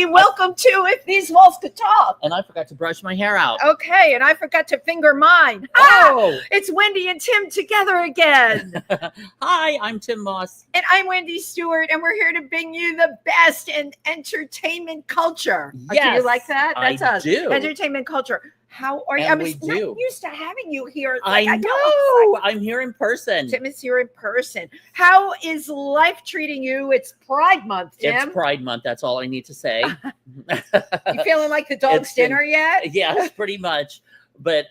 everybody. Welcome to If These Walls Could Talk. And I forgot to brush my hair out. Okay, and I forgot to finger mine. Oh! It's Wendy and Tim together again. Hi, I'm Tym Moss. And I'm Wendy Stuart, and we're here to bring you the best in entertainment culture. Yes, do you like that? That's I us. do. Entertainment culture. How are you? And I was not used to having you here. I know. I'm here in person. Tim is here in person. How is life treating you? It's Pride Month, Tim. It's Pride Month. That's all I need to say. You feeling like the dog's dinner yet? Yes, pretty much. But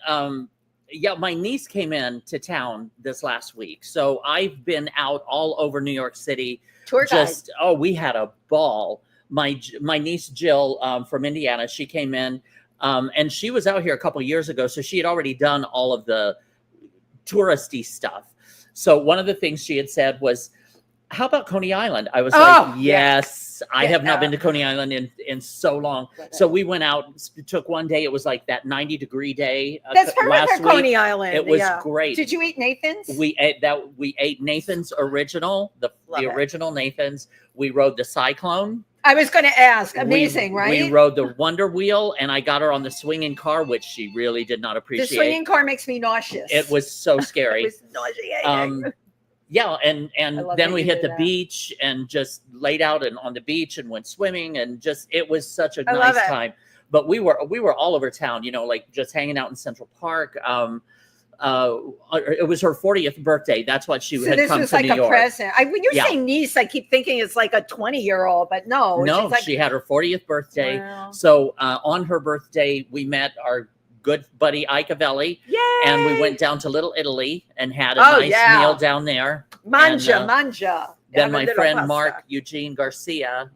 yeah, my niece came in to town this last week. So I've been out all over New York City. Tour guide. We had a ball. My niece Jill from Indiana, she came in. And she was out here a couple of years ago, so she had already done all of the touristy stuff. So one of the things she had said was, how about Coney Island? I was like, yes, I have not been to Coney Island in so long. So we went out, took one day. It was like that 90-degree day. That's perfect for Coney Island. It was great. Did you eat Nathan's? We ate Nathan's original, the original Nathan's. We rode the Cyclone. I was going to ask. Amazing, right? We rode the Wonder Wheel, and I got her on the swinging car, which she really did not appreciate. The swinging car makes me nauseous. It was so scary. It was nauseating. Yeah, and then we hit the beach and just laid out on the beach and went swimming, and just it was such a nice time. But we were all over town, like just hanging out in Central Park. It was her 40th birthday. That's what she had come to New York. So this was like a present. When you're saying niece, I keep thinking it's like a 20-year-old, but no. No, she had her 40th birthday. Wow. So on her birthday, we met our good buddy Ike Avelli. Yay! And we went down to Little Italy and had a nice meal down there. Manja. Then my friend Mark Eugene Garcia,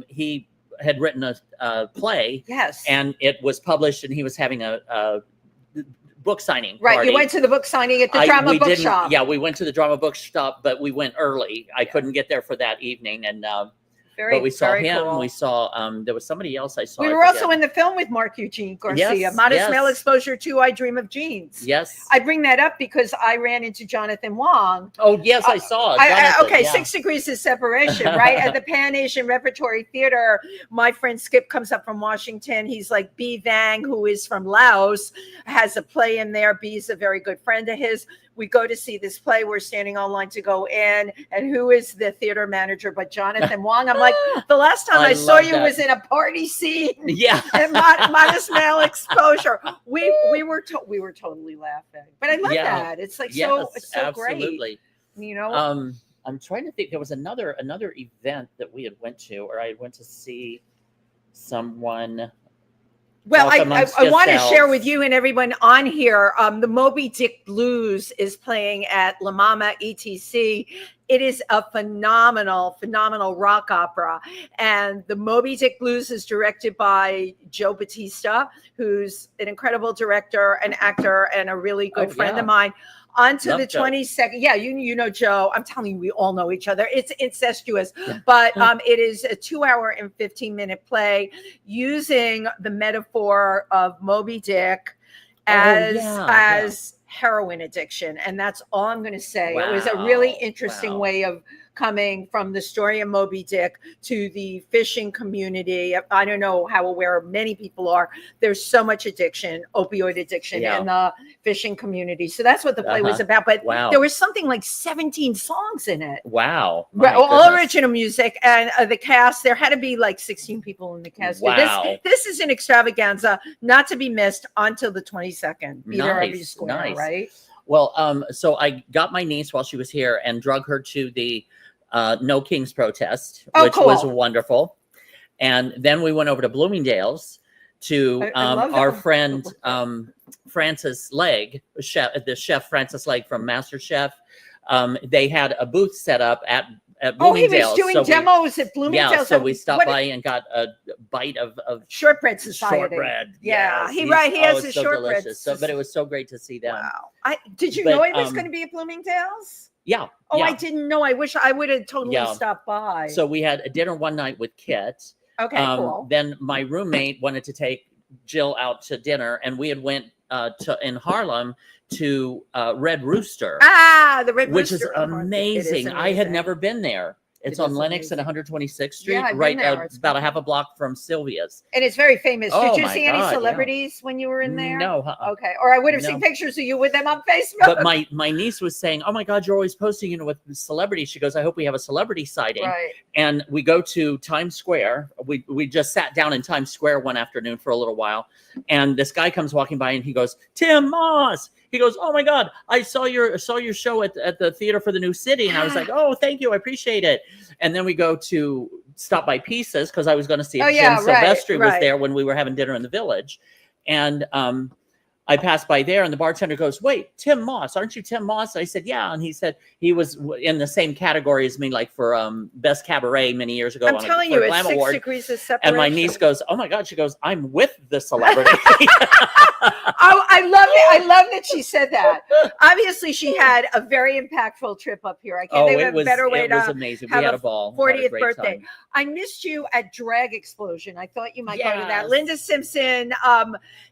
he had written a play. Yes. And it was published, and he was having a book signing party. You went to the book signing at the drama bookshop. Yeah, we went to the drama bookshop, but we went early. I couldn't get there for that evening, and but we saw him. Cool. We saw there was somebody else I saw. We were also in the film with Mark Eugene Garcia. Yes, Modest Male Exposure 2, I Dream of Jeans. Yes. I bring that up because I ran into Jonathan Wong. Oh, yes, I saw. Okay, 6 degrees of separation, right? At the Pan Asian Repertory Theater, my friend Skip comes up from Washington. He's like, B. Vang, who is from Laos, has a play in there. B is a very good friend of his. We go to see this play. We're standing online to go in. And who is the theater manager but Jonathan Wong? I'm like, the last time I saw you was in a party scene. Yeah. And Modest Male Exposure. We were totally laughing. But I love that. It's like it's so absolutely great. I'm trying to think. There was another event that we had went to, or I went to see someone. Well, I want to share with you and everyone on here, the Moby Dick Blues is playing at La Mama ETC. It is a phenomenal rock opera. And the Moby Dick Blues is directed by Joe Bautista, who's an incredible director, an actor, and a really good friend of mine. On to the 22nd. Yeah, you know Joe. I'm telling you, we all know each other. It's incestuous, but it is a 2-hour and 15-minute play using the metaphor of Moby Dick as heroin addiction. And that's all I'm going to say. Wow. It was a really interesting way of coming from the story of Moby Dick to the fishing community. I don't know how aware many people are. There's so much addiction, opioid addiction in the fishing community. So that's what the play was about. But there was something like 17 songs in it. Wow. All original music. And the cast, there had to be like 16 people in the cast. Wow. This is an extravaganza not to be missed until the 22nd. Nice. Right? Well, so I got my niece while she was here and drug her to the No Kings protest, which was wonderful. And then we went over to Bloomingdale's to our friend Francis Legg, the chef Francis Legg from MasterChef. They had a booth set up at Bloomingdale's. He was doing demos at Bloomingdale's. Yeah, so we stopped by and got a bite of Shortbread Society. Shortbread. Yeah, he has a shortbread. But it was so great to see them. Wow. Did you know he was going to be at Bloomingdale's? Yeah. Oh, I didn't know. I wish I would have totally stopped by. So we had a dinner one night with Kit. Okay, cool. Then my roommate wanted to take Jill out to dinner, and we had went in Harlem to Red Rooster. The Red Rooster. Which is amazing. I had never been there. It's on Lenox and 126th Street, Yeah, right about a half a block from Sylvia's. And it's very famous. Oh, Did you see any celebrities when you were in there? No. Okay. Or I would have seen pictures of you with them on Facebook. But my niece was saying, "Oh my God, you're always posting, with celebrities." She goes, "I hope we have a celebrity sighting." Right. And we go to Times Square. We just sat down in Times Square one afternoon for a little while, and this guy comes walking by and he goes, "Tym Moss." He goes, "Oh my God, I saw your show at the Theater for the New City." And I was like, "Oh, thank you. I appreciate it." And then we go to stop by Pieces because I was going to see if Jim Silvestri was there when we were having dinner in the Village. And I passed by there and the bartender goes, "Wait, Tym Moss, aren't you Tym Moss?" I said, "Yeah." And he said he was in the same category as me, like for Best Cabaret many years ago. I'm telling you, it's 6 Award. degrees of separation. And my niece goes, "Oh my God," she goes, "I'm with the celebrity." Oh, I love it. I love that she said that. Obviously, she had a very impactful trip up here. I can't think of a better way to. It was amazing. We had a ball. 40th birthday. Time. I missed you at Drag Explosion. I thought you might go to that. Linda Simpson,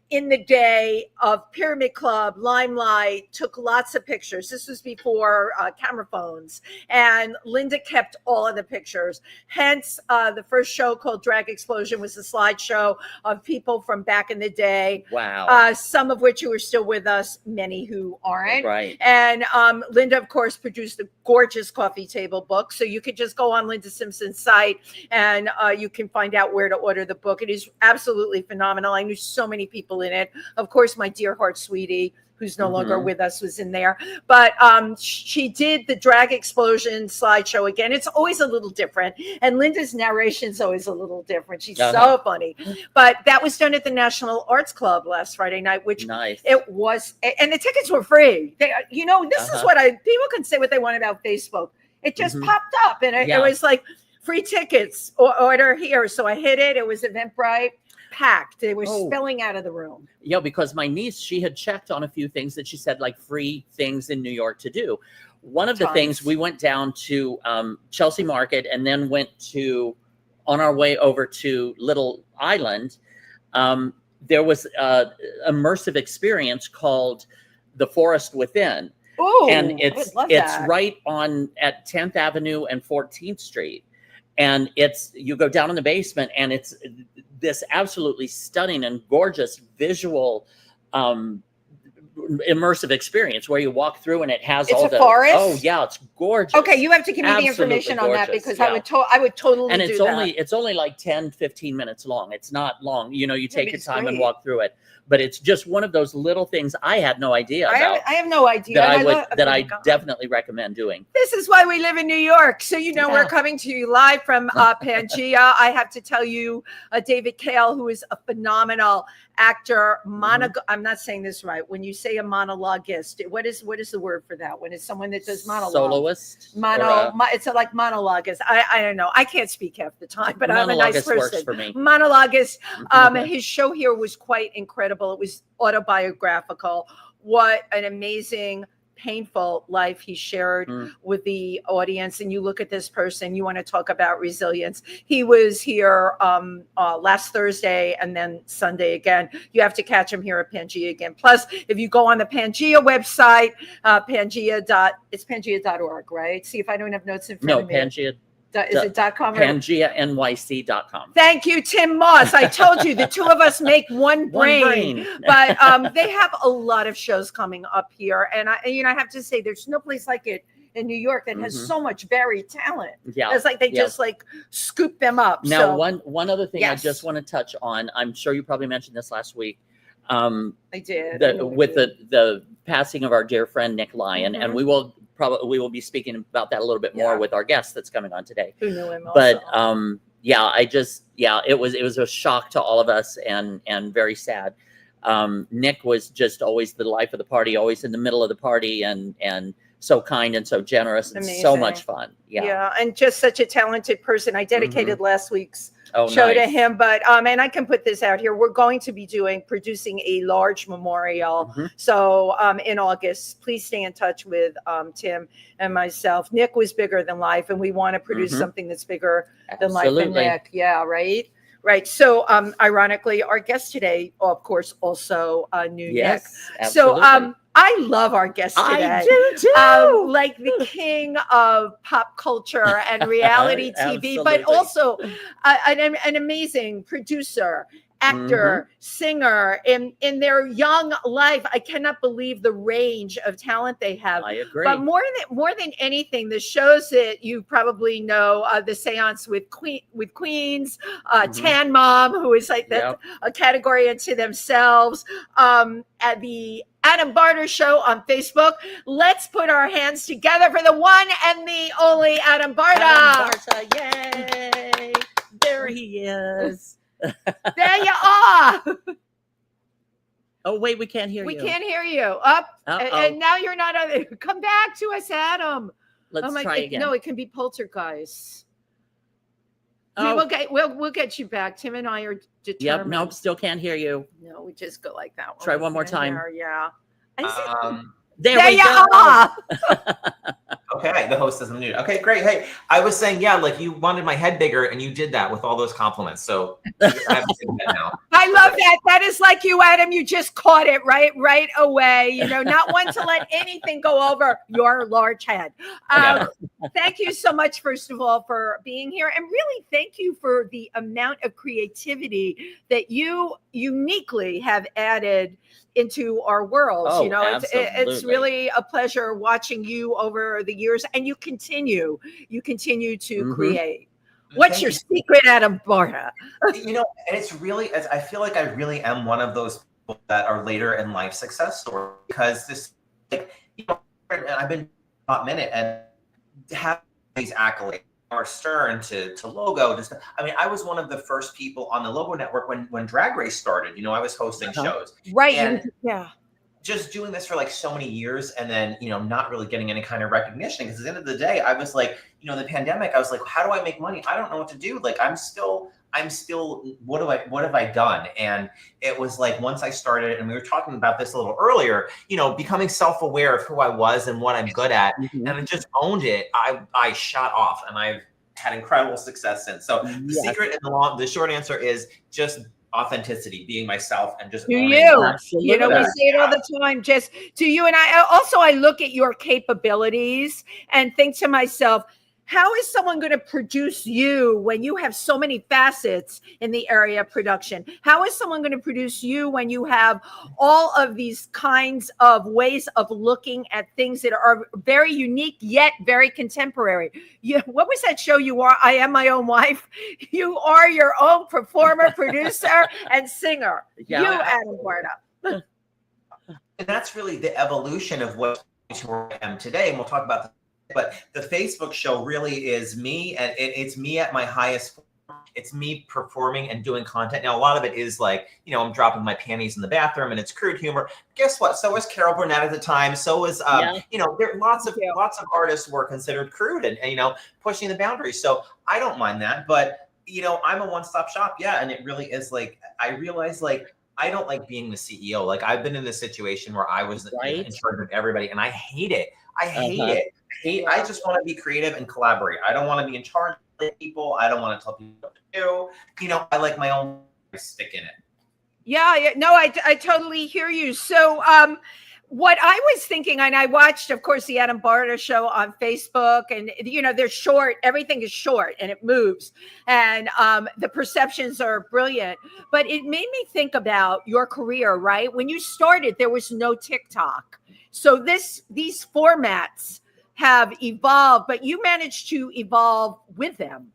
in the day of Pyramid Club, Limelight, took lots of pictures. This was before camera phones, and Linda kept all of the pictures. Hence, the first show called Drag Explosion was a slideshow of people from back in the day. Wow. Some of which who are still with us, many who aren't. Right. And Linda, of course, produced a gorgeous coffee table book. So you could just go on Linda Simpson's site and you can find out where to order the book. It is absolutely phenomenal. I knew so many people in it. Of course, my dear heart sweetie, who's no longer with us, was in there. But she did the Drag Explosion slideshow again. It's always a little different. And Linda's narration is always a little different. She's so funny. But that was done at the National Arts Club last Friday night, which it was, and the tickets were free. They, this is what people can say what they want about Facebook. It just popped up and it was like free tickets or order here. So I hit it. It was Eventbrite. Packed. They were spilling out of the room. Yeah, because my niece, she had checked on a few things that she said like free things in New York to do. One of the things, we went down to Chelsea Market and then went on our way over to Little Island. There was an immersive experience called The Forest Within. Ooh, and it's right at 10th Avenue and 14th Street. And you go down in the basement and it's this absolutely stunning and gorgeous visual immersive experience where you walk through and it has all the forest. Oh yeah, it's gorgeous. Okay, you have to give me the information on that because I would totally and do that. It's only like 10-15 minutes long. It's not long. You take your time and walk through it. But it's just one of those little things I had no idea about. I have no idea. That I definitely recommend doing. This is why we live in New York. So, we're coming to you live from Pangea. I have to tell you, David Kale, who is a phenomenal actor, I'm not saying this right. When you say a monologuist, what is the word for that? When it's someone that does monologue. Soloist? It's like monologuist. I don't know. I can't speak half the time, but I'm a nice person. Works for me. Monologuist. His show here was quite incredible. It was autobiographical. What an amazing, painful life he shared with the audience. And you look at this person, you want to talk about resilience. He was here last Thursday and then Sunday again. You have to catch him here at Pangea again. Plus, if you go on the Pangea website, it's Pangea.org, right? See if I don't have notes in front of me. Pangea. Is it .com? PangeaNYC.com. Thank you, Tym Moss. I told you the two of us make one brain. But they have a lot of shows coming up here, and I have to say, there's no place like it in New York that has so much varied talent. Yeah, it's like they just like scoop them up. Now, one other thing I just want to touch on. I'm sure you probably mentioned this last week. I did with the passing of our dear friend Nick Lyon, and we will be speaking about that a little bit more with our guest that's coming on today. Who knew him also. But it was a shock to all of us and very sad. Nick was just always the life of the party, always in the middle of the party, and so kind and so generous and so much fun. Yeah, and just such a talented person. I dedicated last week's show to him, but and I can put this out here. We're going to be producing a large memorial. So in August, please stay in touch with Tim and myself. Nick was bigger than life, and we want to produce something that's bigger than life. And Nick, yeah, right. Right. So, ironically, our guest today, of course, also New Nick. Yes, So, absolutely. I love our guest today. I do too. Like the king of pop culture and reality TV, but Absolutely. also an amazing producer, actor, singer in their young life. I cannot believe the range of talent they have. I agree. But more than anything, the shows that you probably know, the Seance with Queens, Tan Mom, who is like that's a category into themselves, at the Adam Barta Show on Facebook. Let's put our hands together for the one and the only Adam Barta. Adam Barta, yay! There he is. There you are. Oh wait, we can't hear you. We can't hear you. Up, and now you're not on. Come back to us, Adam. Let's try again. No, it can be poltergeist. Oh. We'll get you back. Tim and I are determined. Yep. Nope. Still can't hear you. No, we just go like that. Try one more time. Yeah. There we go. Are. Okay, the host isn't muted. Okay, great. Hey, I was saying, yeah, like you wanted my head bigger, and you did that with all those compliments. So I'm saying that now. I love that. That is like you, Adam. You just caught it right away. You know, not one to let anything go over your large head. Thank you so much, first of all, for being here, and really thank you for the amount of creativity that you uniquely have added into our world. Oh, you know, it's absolutely. really a pleasure watching you over the years, and you continue to create. What's your secret, Adam Barta? You know, and it's really, I feel like I really am one of those people that are later in life success stories, because this, like, you know, and I've been a hot minute and have these accolades. Or Stern to Logo. I mean, I was one of the first people on the Logo network when Drag Race started. You know, I was hosting shows. Right. And yeah. Just doing this for like so many years, and then, you know, not really getting any kind of recognition, because at the end of the day, I was like, you know, the pandemic, I was like, how do I make money? I don't know what to do. Like, I'm still, what have I done? And it was like, once I started, and we were talking about this a little earlier, you know, becoming self-aware of who I was and what I'm good at, and I just owned it. I shot off, and I've had incredible success since. So the secret and the short answer is just authenticity, being myself, and just owning you. You know, we say it all the time, just to you. And I look at your capabilities and think to myself, how is someone going to produce you when you have so many facets in the area of production? How is someone going to produce you when you have all of these kinds of ways of looking at things that are very unique yet very contemporary? What was that show you are? I Am My Own Wife. You are your own performer, producer, and singer. Yeah. You, Adam Barta. And that's really the evolution of what I am today. And we'll talk about that. But the Facebook show really is me, and it's me at my highest form. It's me performing and doing content. Now, a lot of it is like, you know, I'm dropping my panties in the bathroom, and it's crude humor. Guess what? So was Carol Burnett at the time. So was, you know, there lots of artists were considered crude and, you know, pushing the boundaries. So I don't mind that. But, you know, I'm a one-stop shop. Yeah. And it really is like, I realize, like, I don't like being the CEO. Like, I've been in this situation where I was in charge of everybody, and I hate it. I hate it. I just want to be creative and collaborate. I don't want to be in charge of people. I don't want to tell people what to do. You know, I like my own stick in it. Yeah. No, I totally hear you. So, what I was thinking, and I watched, of course, the Adam Barta Show on Facebook, and, you know, they're short. Everything is short, and it moves, and the perceptions are brilliant. But it made me think about your career, right? When you started, there was no TikTok. So these formats have evolved, but you managed to evolve with them.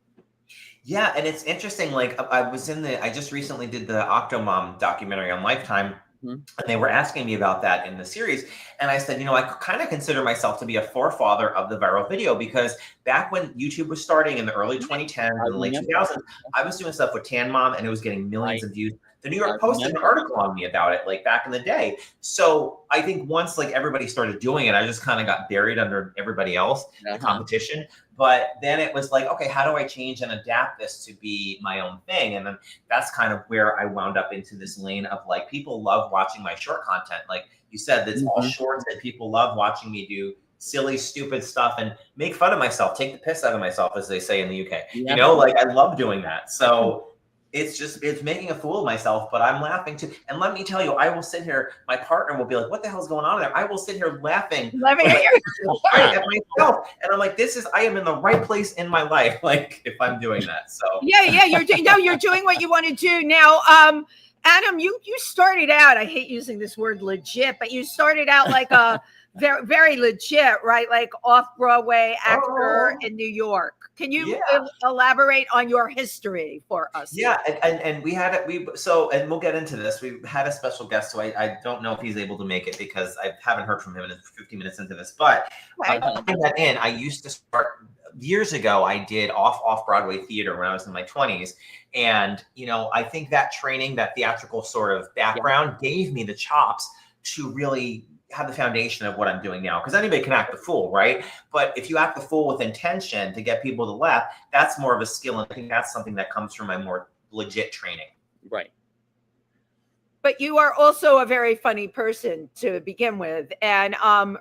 Yeah, and it's interesting. Like, I just recently did the Octomom documentary on Lifetime, and they were asking me about that in the series. And I said, you know, I kind of consider myself to be a forefather of the viral video, because back when YouTube was starting in the early 2010s and the late 2000s, I was doing stuff with Tan Mom, and it was getting millions of views. The New York Post did an article on me about it, like, back in the day. So I think once, like, everybody started doing it, I just kind of got buried under everybody else, the competition. But then it was like, okay, how do I change and adapt this to be my own thing? And then that's kind of where I wound up into this lane of, like, people love watching my short content. Like you said, that's all shorts, and people love watching me do silly, stupid stuff and make fun of myself, take the piss out of myself, as they say in the UK. You know, like, I love doing that. So it's making a fool of myself, but I'm laughing too. And let me tell you, I will sit here, my partner will be like, what the hell's going on there? I will sit here laughing at myself. And I'm like, I am in the right place in my life. Like if I'm doing that. So yeah, you're doing what you want to do. Now, Adam, you started out, I hate using this word legit, but you started out like a very, very legit, right? Like off-Broadway actor in New York. Can you elaborate on your history for us? Yeah, and and we'll get into this. We had a special guest, so I don't know if he's able to make it because I haven't heard from him in 15 minutes into this. But I used to start years ago. I did off-Broadway theater when I was in my 20s, and I think that training, that theatrical sort of background, gave me the chops to really have the foundation of what I'm doing now, because anybody can act the fool, right? But if you act the fool with intention to get people to laugh, that's more of a skill, and I think that's something that comes from my more legit training. Right. But you are also a very funny person to begin with, and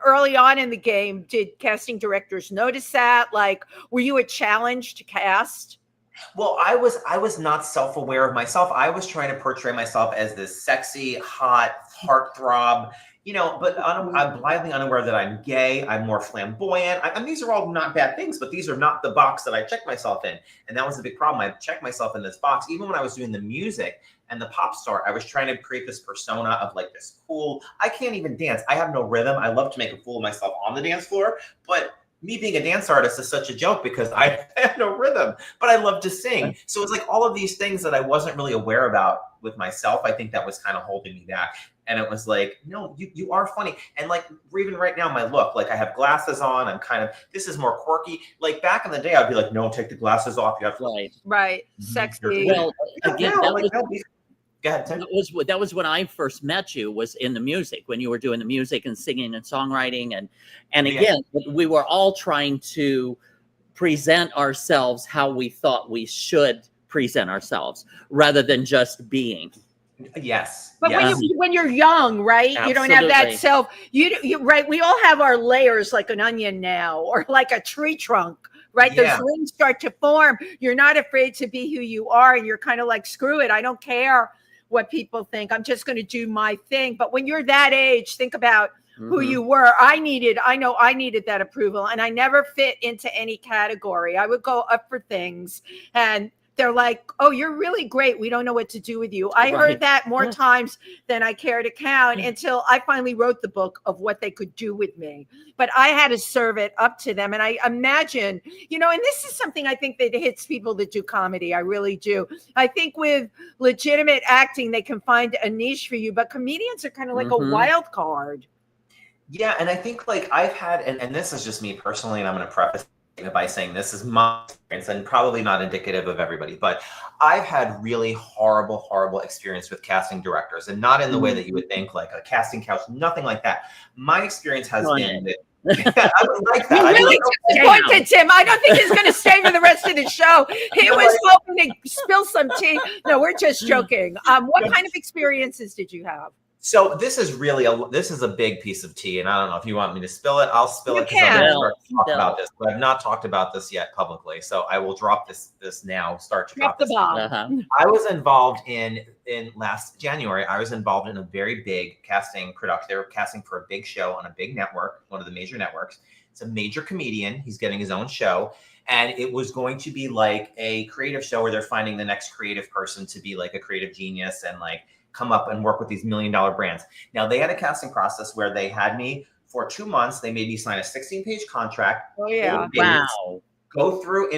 early on in the game, did casting directors notice that? Like, were you a challenge to cast? Well, I was not self-aware of myself. I was trying to portray myself as this sexy, hot heartthrob. But I'm blithely unaware that I'm gay. I'm more flamboyant. And these are all not bad things, but these are not the box that I checked myself in. And that was the big problem. I checked myself in this box. Even when I was doing the music and the pop star, I was trying to create this persona of like this cool, I can't even dance. I have no rhythm. I love to make a fool of myself on the dance floor, but me being a dance artist is such a joke because I have no rhythm, but I love to sing. So it's like all of these things that I wasn't really aware about with myself. I think that was kind of holding me back. And it was like, no, you are funny. And like, even right now, my look, like I have glasses on. I'm this is more quirky. Like back in the day, I'd be like, no, take the glasses off. You have to right. Sexy. Well, again, go ahead, Tim. That was when I first met you, was in the music, when you were doing the music and singing and songwriting. And again, we were all trying to present ourselves how we thought we should present ourselves rather than just being. Yes. But when you're young, right? Absolutely. You don't have that self. You right. We all have our layers like an onion now, or like a tree trunk, right? Yeah. Those rings start to form. You're not afraid to be who you are, and you're kind of like, screw it. I don't care what people think. I'm just going to do my thing. But when you're that age, think about who you were. I know I needed that approval, and I never fit into any category. I would go up for things, and they're like, oh, you're really great. We don't know what to do with you. I heard that more times than I care to count until I finally wrote the book of what they could do with me. But I had to serve it up to them. And I imagine, and this is something I think that hits people that do comedy. I really do. I think with legitimate acting, they can find a niche for you. But comedians are kind of like a wild card. Yeah. And I think like I've had, and this is just me personally, and I'm going to preface by saying this is my experience and probably not indicative of everybody, but I've had really horrible experience with casting directors, and not in the way that you would think, like a casting couch, nothing like that. My experience has been that I would like that. You're really disappointed, Tim. I don't think he's going to stay for the rest of the show. He was hoping to spill some tea. No, we're just joking. What kind of experiences did you have? So this is really this is a big piece of tea, and I don't know if you want me to spill it. I'll spill it because I'm going to start to talk about this, but I've not talked about this yet publicly. So I will drop this now. Start to drop the bomb. I was involved in last January. I was involved in a very big casting production. They were casting for a big show on a big network, one of the major networks. It's a major comedian. He's getting his own show. And it was going to be like a creative show where they're finding the next creative person to be like a creative genius and like come up and work with these $1 million brands. Now they had a casting process where they had me for 2 months. They made me sign a 16-page contract. Oh yeah. Wow. Go through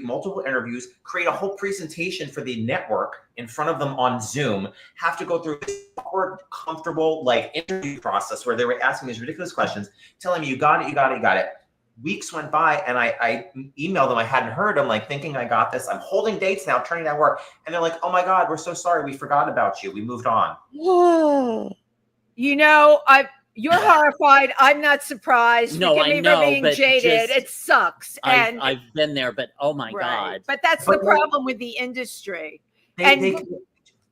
multiple interviews, create a whole presentation for the network in front of them on Zoom, have to go through this awkward, comfortable like interview process where they were asking these ridiculous questions, telling me, you got it. Weeks went by and I emailed them. I hadn't heard. I'm like thinking I got this. I'm holding dates now, turning down work. And they're like, oh my God, we're so sorry. We forgot about you. We moved on. You're horrified. I'm not surprised. No, I know, being but jaded. It sucks. And I've been there, but oh my God. But that's the problem with the industry.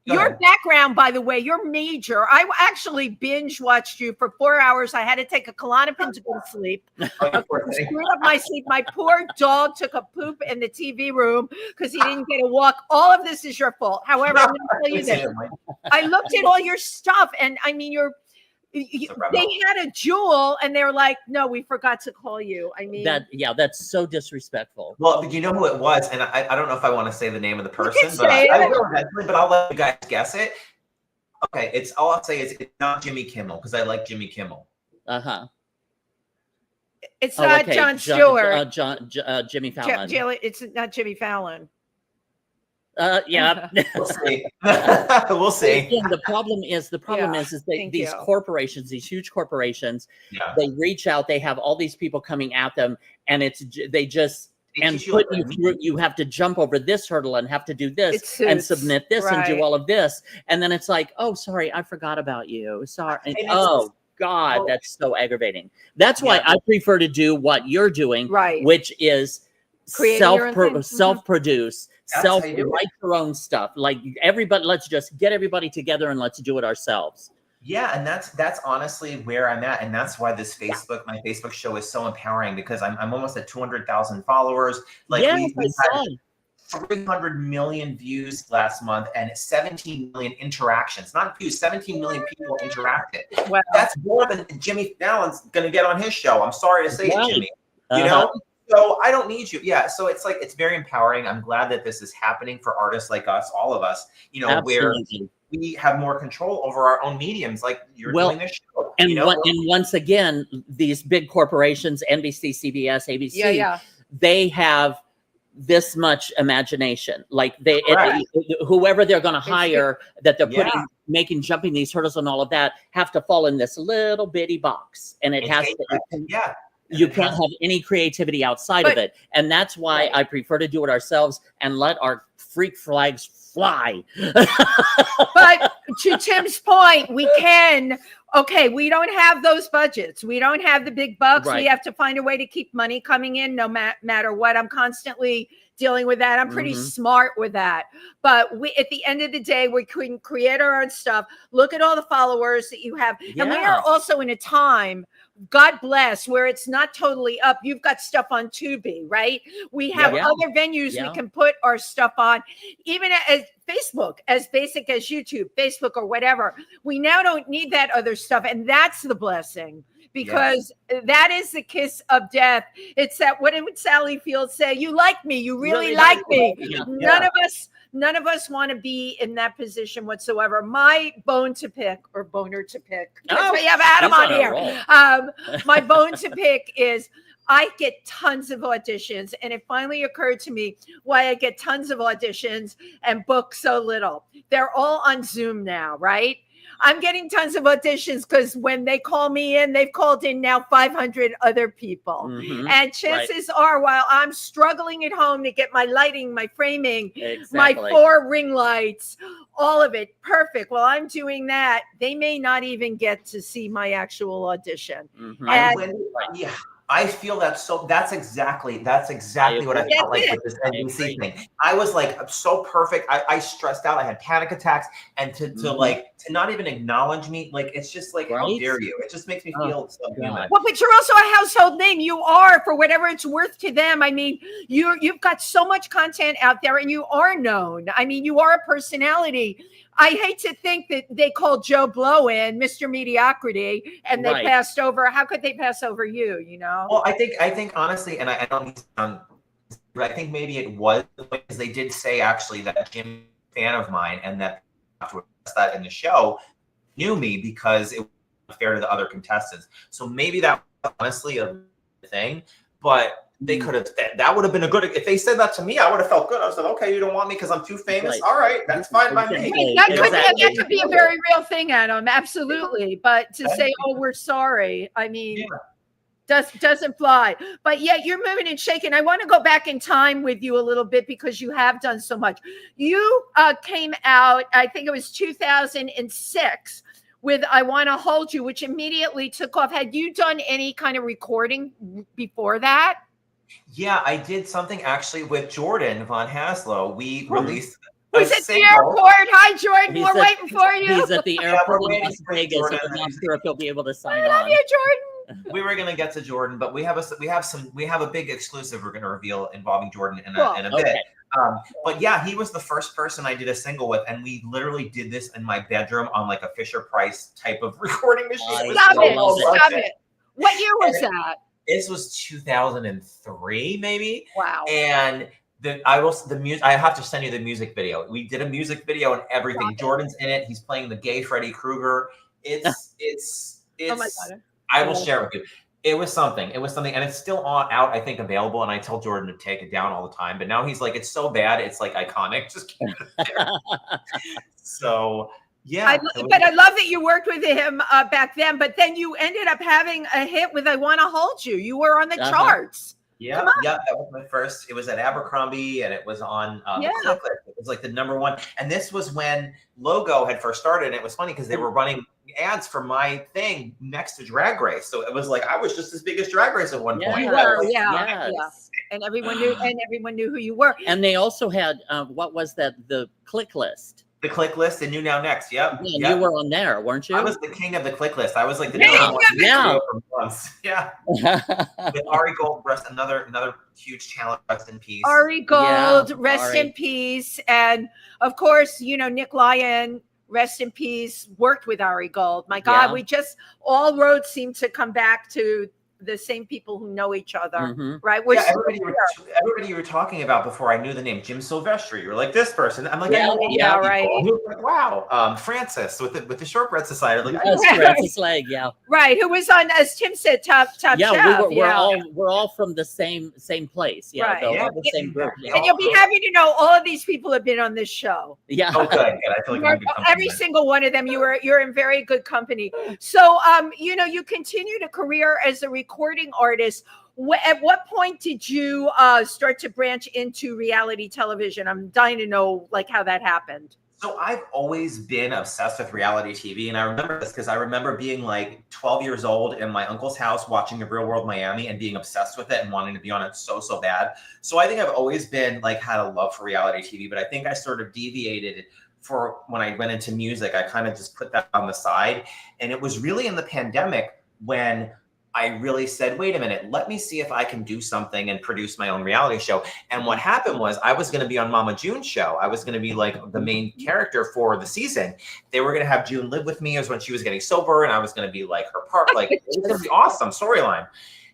Your background, by the way, you're major. I actually binge watched you for 4 hours. I had to take a Klonopin to go to sleep. Screwed up my sleep. My poor dog took a poop in the TV room because he didn't get a walk. All of this is your fault. However, I'm going to tell you this. I looked at all your stuff, and I mean, they had a jewel, and they were like, "No, we forgot to call you." I mean, that's so disrespectful. Well, you know who it was, and I don't know if I want to say the name of the person, but I will eventually. But I'll let you guys guess it. Okay, it's all I'll say is it's not Jimmy Kimmel because I like Jimmy Kimmel. It's not Jon Stewart. Jimmy Fallon. It's not Jimmy Fallon. Yeah. We'll see. We'll see. Again, the problem is that these corporations, these huge corporations, they reach out, they have all these people coming at them, and you have to jump over this hurdle and have to do this and submit this and do all of this. And then it's like, oh, sorry, I forgot about you. Sorry. God, that's so aggravating. That's why I prefer to do what you're doing, which is self-produce, write your own stuff. Like everybody, let's just get everybody together and let's do it ourselves. Yeah, and that's honestly where I'm at, and that's why this my Facebook show is so empowering because I'm almost at 200,000 followers. Like we had 300 million views last month and 17 million interactions. Not views, 17 million people interacted. Wow. That's more than Jimmy Fallon's going to get on his show. I'm sorry to say it, Jimmy. You know? So I don't need you. Yeah. So it's like, it's very empowering. I'm glad that this is happening for artists like us, all of us, you know, where we have more control over our own mediums. Like you're doing this show. And, and once again, these big corporations, NBC, CBS, ABC, they have this much imagination. Like whoever they're going to hire that they're jumping these hurdles and all of that have to fall in this little bitty box. And it has to, you can't have any creativity outside of it. And that's why I prefer to do it ourselves and let our freak flags fly. But to Tim's point, we don't have those budgets. We don't have the big bucks. We have to find a way to keep money coming in no matter what. I'm constantly dealing with that. I'm pretty smart with that. But at the end of the day, we can create our own stuff. Look at all the followers that you have. And we are also in a time, God bless, where it's not totally up. You've got stuff on Tubi, right? We have other venues we can put our stuff on, even as Facebook, as basic as YouTube, Facebook, or whatever. We now don't need that other stuff. And that's the blessing, because that is the kiss of death. It's that, what would Sally Field say? You like me. You really like me. None of us want to be in that position whatsoever. My bone to pick, or boner to pick, we have Adam on here. My bone to pick is I get tons of auditions, and it finally occurred to me why I get tons of auditions and book so little. They're all on Zoom now, right? I'm getting tons of auditions because when they call me in, they've called in now 500 other people. And chances are, while I'm struggling at home to get my lighting, my framing, my 4 ring lights, all of it perfect, while I'm doing that, they may not even get to see my actual audition. I feel that's exactly what I felt like with this NBC thing. I was like so perfect. I stressed out. I had panic attacks, and to not even acknowledge me, like it's just like, how dare you? It just makes me feel so human. Well, but you're also a household name. You are, for whatever it's worth to them. I mean, you've got so much content out there, and you are known. I mean, you are a personality. I hate to think that they called Joe Blow in Mr. Mediocrity and they passed over. How could they pass over you, you know? Well, I think honestly, and I don't but I think maybe it was because they did say actually that Jim, fan of mine, and that in the show, knew me because it was fair to the other contestants. So maybe that was honestly a thing, but they could have, that would have been a good, if they said that to me, I would have felt good. I was like, okay, you don't want me because I'm too famous. All right, that's fine by me. That could be a very real thing, Adam. Absolutely. But to say, oh, we're sorry, I mean, doesn't fly. But yet you're moving and shaking. I want to go back in time with you a little bit because you have done so much. You came out, I think it was 2006, with I Want to Hold You, which immediately took off. Had you done any kind of recording before that? Yeah, I did something actually with Jordan Von Haslow. We released Who's at the airport? Hi, Jordan. We're waiting for you. He's at the airport in Las Vegas. So I'm not sure if he'll be able to sign on. I love you, Jordan. We were gonna get to Jordan, but we have a big exclusive we're gonna reveal involving Jordan in a bit. But yeah, he was the first person I did a single with, and we literally did this in my bedroom on like a Fisher Price type of recording machine. Stop it. What year was that? This was 2003, maybe. Wow. And I have to send you the music video. We did a music video and everything. Jordan's in it. He's playing the gay Freddy Krueger. It's oh my God. I will share it with you. It was something, and it's still out, I think, available. And I tell Jordan to take it down all the time, but now he's like, it's so bad, it's like iconic. Just keep it there. So yeah, but I love that you worked with him back then. But then you ended up having a hit with "I Want to Hold You." You were on the charts. Yeah, that was my first. It was at Abercrombie, and it was on the Click List. It was like the #1. And this was when Logo had first started. And it was funny because they were running ads for my thing next to Drag Race. So it was like I was just as big as Drag Race at one point. Yeah. And everyone knew who you were. And they also had what was that? The Click List. The Click List and New Now Next. Yep. You were on there, weren't you? I was the king of the Click List. I was like the #1 for months. Yeah. With Ari Gold, another huge talent. Rest in peace. Ari Gold, rest in peace. And of course, Nick Lyon, rest in peace, worked with Ari Gold. My God, we just, all roads seem to come back to the same people who know each other, right? Everybody you were talking about before I knew the name, Jim Silvestri. You were like this person. I'm like, right. Like, wow, Francis with the Shortbread Society. Like, Francis Legg, right. Who was on, as Tim said, Top Chef. We're all from the same place. Right. The same group. And you'll be happy to know all of these people have been on this show. Yeah. Oh, good. I feel like every single one of them. You're in very good company. So, you continued a career as a recording artist. At what point did you start to branch into reality television? I'm dying to know how that happened. So I've always been obsessed with reality TV. And I remember this because I remember being like 12 years old in my uncle's house watching The Real World Miami and being obsessed with it and wanting to be on it so bad. So I think I've always been had a love for reality TV, but I think I sort of deviated for when I went into music. I kind of just put that on the side. And it was really in the pandemic when I really said, wait a minute, let me see if I can do something and produce my own reality show. And what happened was I was going to be on Mama June's show. I was going to be the main character for the season. They were going to have June live with me as when she was getting sober, and I was going to be her part. It was going to be awesome storyline.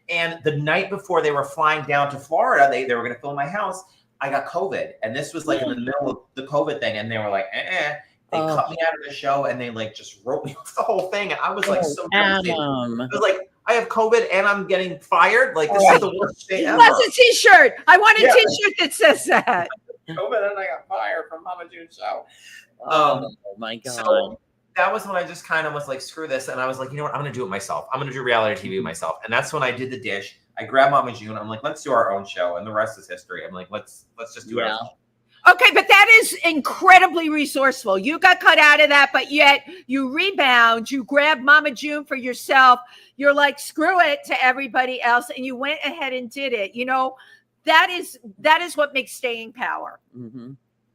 And the night before they were flying down to Florida, they were going to film my house. I got COVID. And this was in the middle of the COVID thing. And they were like, They cut me out of the show and they just wrote me off the whole thing. And I was so devastated. It was I have COVID and I'm getting fired. This is the worst day ever. That's a t-shirt. I want a t-shirt that says that. COVID and I got fired from Mama June's show. Oh my God. So that was when I just kind of was screw this. And I was like, you know what? I'm going to do it myself. I'm going to do reality TV myself. And that's when I did The Dish. I grabbed Mama June. I'm like, let's do our own show. And the rest is history. I'm like, let's just do it. Okay, but that is incredibly resourceful. You got cut out of that, but yet you rebound. You grab Mama June for yourself. You're like, screw it to everybody else. And you went ahead and did it. That is what makes staying power. Mm-hmm.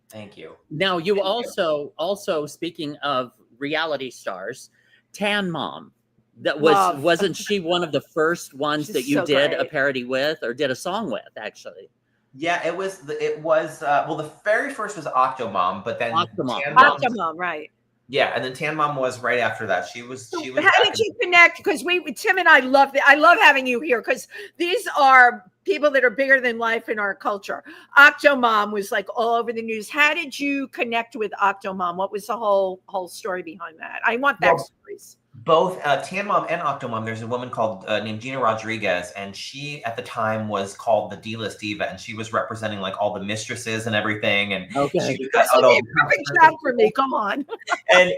Thank you. Now, you also, speaking of reality stars, Tan Mom. Wasn't she one of the first ones that you did a parody with or did a song with, actually? Yeah, it was. The very first was Octomom, but then Octomom, right? Yeah, and then Tan Mom was right after that. She was. How did you connect? Because Tim and I love it. I love having you here because these are people that are bigger than life in our culture. Octomom was all over the news. How did you connect with Octomom? What was the whole story behind that? I want backstories. Both Tan Mom and Octomom, there's a woman called named Gina Rodriguez, and she at the time was called the D-list diva, and she was representing all the mistresses and everything. And that's a perfect job for me. Come on. and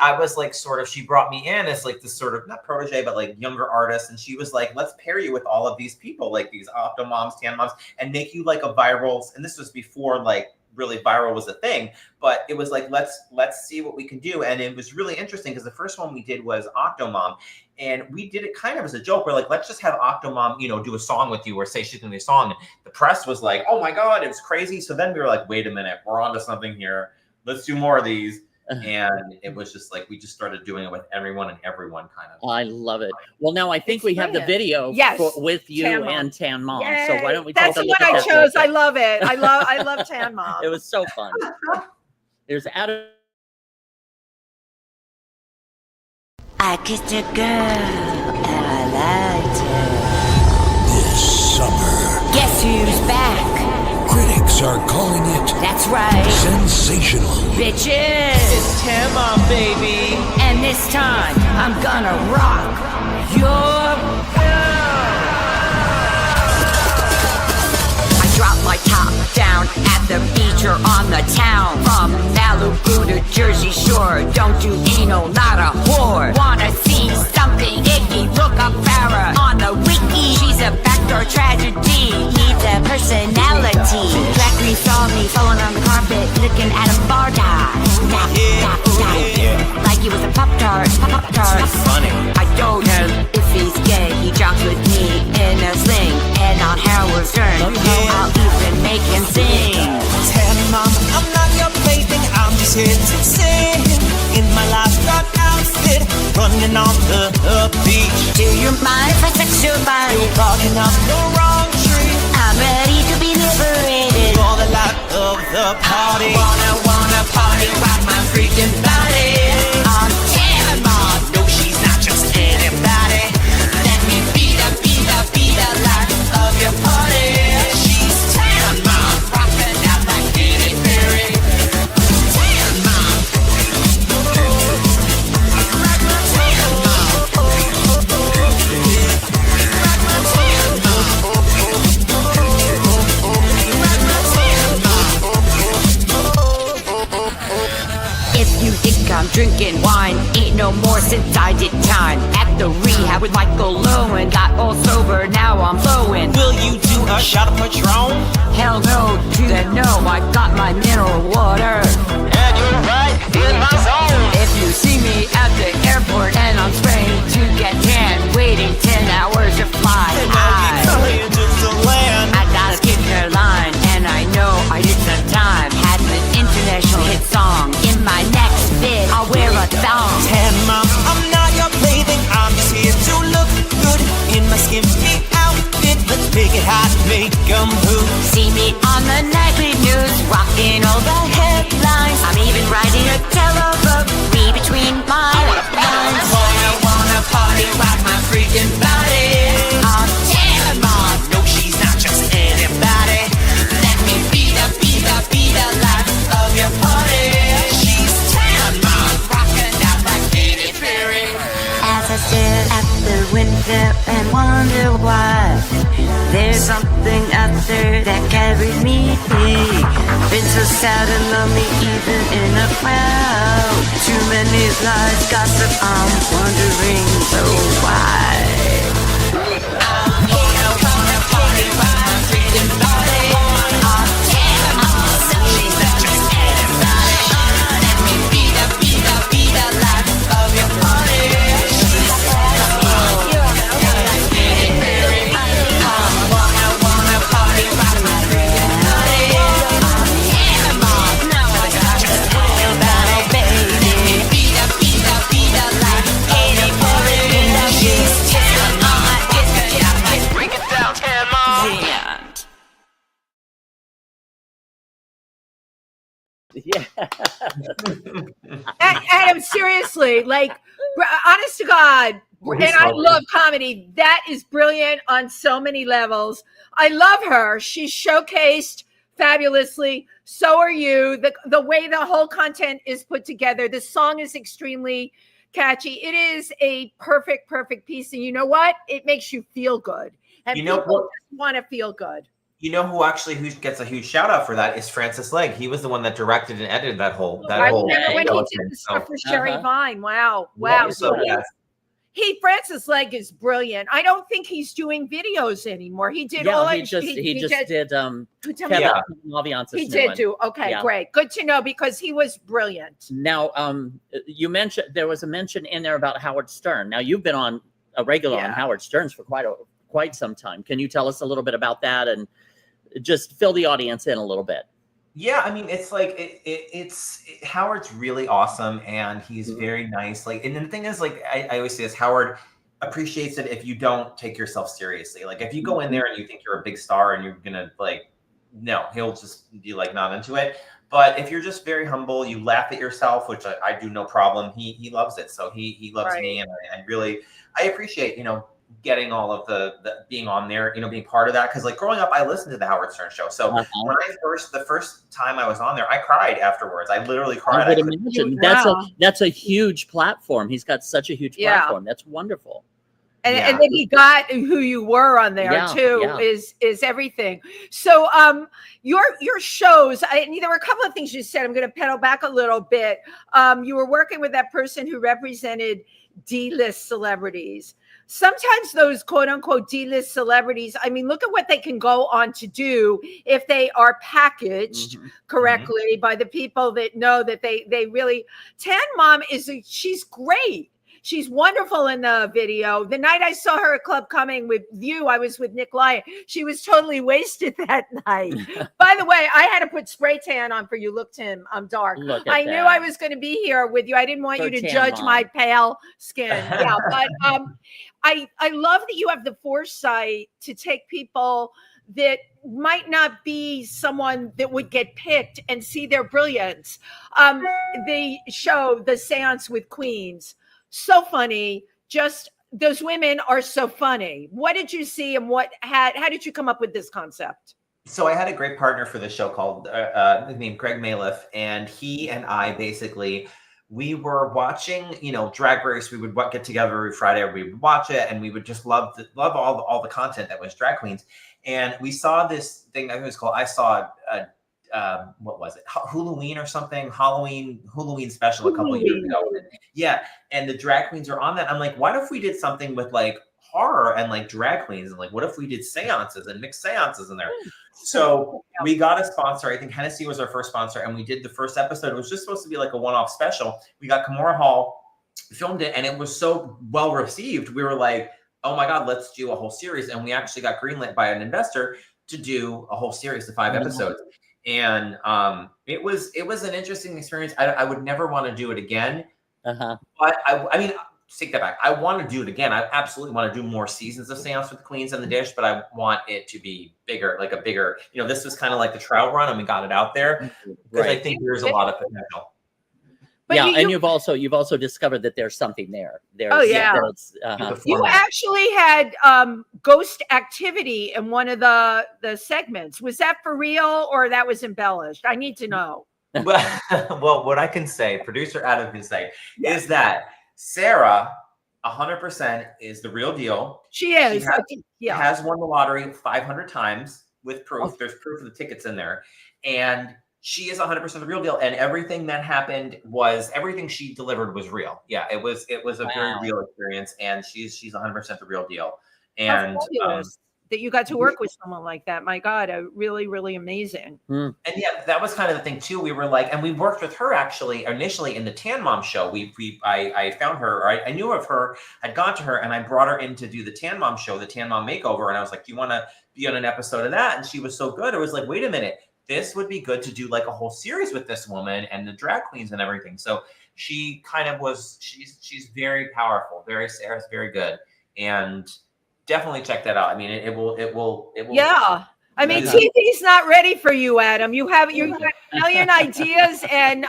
I was she brought me in as this sort of not protege, but younger artist, and she was like, let's pair you with all of these people, these Octomoms, Tan Moms, and make you a viral. And this was before really viral was a thing, but it was like, let's see what we can do. And it was really interesting because the first one we did was Octomom, and we did it kind of as a joke. We're like, let's just have Octomom, do a song with you or say she's gonna do a song. And the press was like, oh my God, it was crazy. So then we were like, wait a minute, we're onto something here. Let's do more of these. And it was just like, we just started doing it with everyone and everyone kind of. I love it. Well, now I think we have the video with you and Tan Mom. Yay. So why don't we That's take a the look one at I that chose. real I quick? love it. I love Tan Mom. It was so fun. There's Adam. I kissed a girl and I liked her. This summer, Guess who's back? critics are calling it That's right, sensational. bitches. It's Tan Mom, baby. And this time, I'm gonna rock your world. I drop my top down at the beach or on the town. From Malibu to Jersey Shore, don't do anal, not a whore. Wanna see something icky? Look up Farrah on the wiki. She's a backdoor tragedy, needs a personality. Black me saw me falling on the carpet, looking at Adam Barta. Like he was a Pop-Tart. Funny. I told him if he's gay, he jogs with me in a sling. And on Howard Stern, I'll even make him sing. Tan Mom, I'm not your plaything, I'm just here to sing. In my lifeguard outfit, running on the beach. Do you mind if I sex your body? You're barking up the wrong tree. I'm ready to be liberated. For the life of the party. Wanna party, rock my freaking body. I'm Tan Mom. No, she's not just anybody. Let me be the life of your party. She's Tan Mom, Rockin' out like Katy Perry. Tan Mom. If you think I'm drinking wine, ain't no more since I did time. At the rehab with Michael Lowen, got all sober, now I'm flowing. Will you do a shot of Patron? Hell no, to the no, I got my mineral water. And you're right in my zone. If you see me at the airport and I'm spraying to get tan, waiting 10 hours to fly And I'll high. be coming to the land. I got a skincare line, and I know I did some time. Had an international hit song. In my next vid, I'll wear a thong. Tan Mom, I'm not your plaything, I'm just here to look good in my skimpy outfit. Let's make it hot, make 'em move. See me on the nightly news, rocking all the headlines. I'm even writing a telebook, read between my lines. Wanna party, rock my freaking body. I'm Tan Mom. No, she's not just anybody. Let me be the life of your party. She's Tan Mom. Rocking out like Katy Perry. As I stare at the window and wonder why, there's something out there that carried me. Been so sad and lonely even in a crowd. Too many lies, gossip, I'm wondering so why. Wanna party, rock my freaking body. I'm Tan Mom. She's not just anybody. Let me be the life of your party. She's Tan Mom. Like Katy Perry. Wanna party, rock my freaking body. I'm Tan Mom. No, I got just anybody, baby. Let me be the life of Katy Perry. She's Tan Mom. Break it down, Tan Mom. Yeah. Adam, seriously, like, honest to God, and I love comedy. That is brilliant on so many levels. I love her. She's showcased fabulously. So are you. The way the whole content is put together. The song is extremely catchy. It is a perfect piece. And you know what? It makes you feel good. And people just want to feel good. You know who gets a huge shout out for that is Francis Legg. He was the one that directed and edited that whole. I remember when he did the stuff for Sherry Vine. Wow. Yeah, so yes. Francis Legg is brilliant. I don't think he's doing videos anymore. He did he just did Kevin Laviance's He new did one. do. Okay, great. Good to know because he was brilliant. Now, you mentioned there was a mention in there about Howard Stern. Now, you've been on a regular on Howard Stern's for quite some time. Can you tell us a little bit about that and just fill the audience in a little bit? Yeah, I mean, it's like Howard's really awesome, and he's very nice. Like, and the thing is, like, I always say this: Howard appreciates it if you don't take yourself seriously. Like, if you go in there and you think you're a big star and you're gonna no, he'll just be like not into it. But if you're just very humble, you laugh at yourself, which I do no problem. He loves it, so he loves me, and I appreciate getting all of the being on there, being part of that. Cause like growing up, I listened to the Howard Stern show. So when the first time I was on there, I cried afterwards. I literally cried. I would imagine. That's a huge platform. He's got such a huge platform. That's wonderful. And then he got who you were on there too is everything. So your shows, there were a couple of things you said. I'm going to pedal back a little bit. You were working with that person who represented D-list celebrities. Sometimes those quote unquote D-list celebrities, I mean, look at what they can go on to do if they are packaged correctly by the people that know that they really. Tan Mom she's great. She's wonderful in the video. The night I saw her at Club Coming with you, I was with Nick Lyon. She was totally wasted that night. By the way, I had to put spray tan on for you. Look, Tim, I'm dark. I knew I was going to be here with you. I didn't want you to judge my pale skin. Yeah, but I love that you have the foresight to take people that might not be someone that would get picked and see their brilliance. The show, The Seance with Queens, so funny. Just those women are so funny. What did you see and how did you come up with this concept? So I had a great partner for the show called named Greg Maliff, and he and I basically, we were watching, Drag Race. We would get together every Friday. We would watch it, and we would just love all the content that was drag queens. And we saw this thing. I think it was called. I saw what was it? Halloween or something? Halloween special a couple of years ago. Yeah, and the drag queens are on that. I'm like, what if we did something with like horror and like drag queens, and like what if we did seances and mixed seances in there? So we got a sponsor. I think Hennessy was our first sponsor, and we did the first episode. It was just supposed to be like a one-off special. We got Kimora Hall, filmed it, and it was so well received. We were like, oh my God, let's do a whole series. And we actually got greenlit by an investor to do a whole series of 5 episodes. And it was an interesting experience. I would never want to do it again. But I mean, take that back. I want to do it again. I absolutely want to do more seasons of Seance with the Queens and the Dish, but I want it to be bigger, like a bigger, this was kind of like the trial run, and we got it out there because I think there's a lot of potential. But and you've also discovered that there's something there. You actually had ghost activity in one of the segments. Was that for real or that was embellished? I need to know. Well, what I can say, producer Adam can say, is that Sarah 100% is the real deal. She is. She has won the lottery 500 times with proof. There's proof of the tickets in there. And she is 100% the real deal. And everything that happened everything she delivered was real. Yeah, it was a very real experience. And she's 100% the real deal. And that you got to work with someone like that. My God, really, really amazing. And yeah, that was kind of the thing too. We were like, and we worked with her actually initially in the Tan Mom show. I found her, or I knew of her, had gone to her, and I brought her in to do the Tan Mom show, the Tan Mom Makeover. And I was like, do you want to be on an episode of that? And she was so good. It was like, wait a minute, this would be good to do like a whole series with this woman and the drag queens and everything. So she kind of she's very powerful, Sarah's very good. And definitely check that out. I mean, it will. Yeah. I mean, TV's not ready for you, Adam. You got a million ideas, and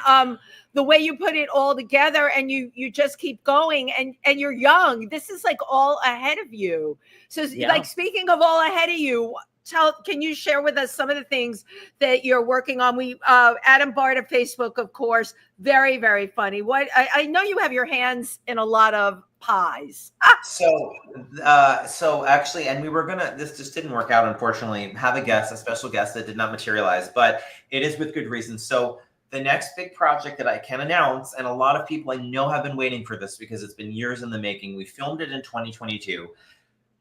the way you put it all together, and you just keep going, and you're young. This is like all ahead of you. So like, speaking of all ahead of you, can you share with us some of the things that you're working on? Adam Barta, Facebook, of course, very, very funny. I know you have your hands in a lot of pies. So actually, and we were this just didn't work out, unfortunately, have a special guest that did not materialize, but it is with good reason. So the next big project that I can announce, and a lot of people I know have been waiting for this because it's been years in the making. We filmed it in 2022.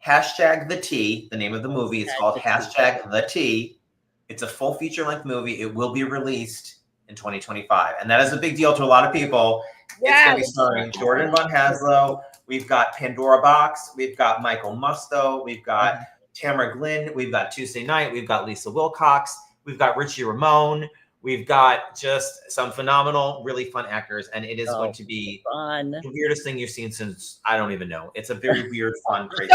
Hashtag The Tea, the name of the movie. It's called Hashtag The Tea. It's a full feature-length movie. It will be released in 2025. And that is a big deal to a lot of people. It's going to be starring Jordan Von Haslow. We've got Pandora Box. We've got Michael Musto. We've got Tamara Glynn. We've got Tuesday Night. We've got Lisa Wilcox. We've got Richie Ramone. We've got just some phenomenal, really fun actors. And it is going to be the weirdest thing you've seen since, I don't even know. It's a very weird, fun, crazy.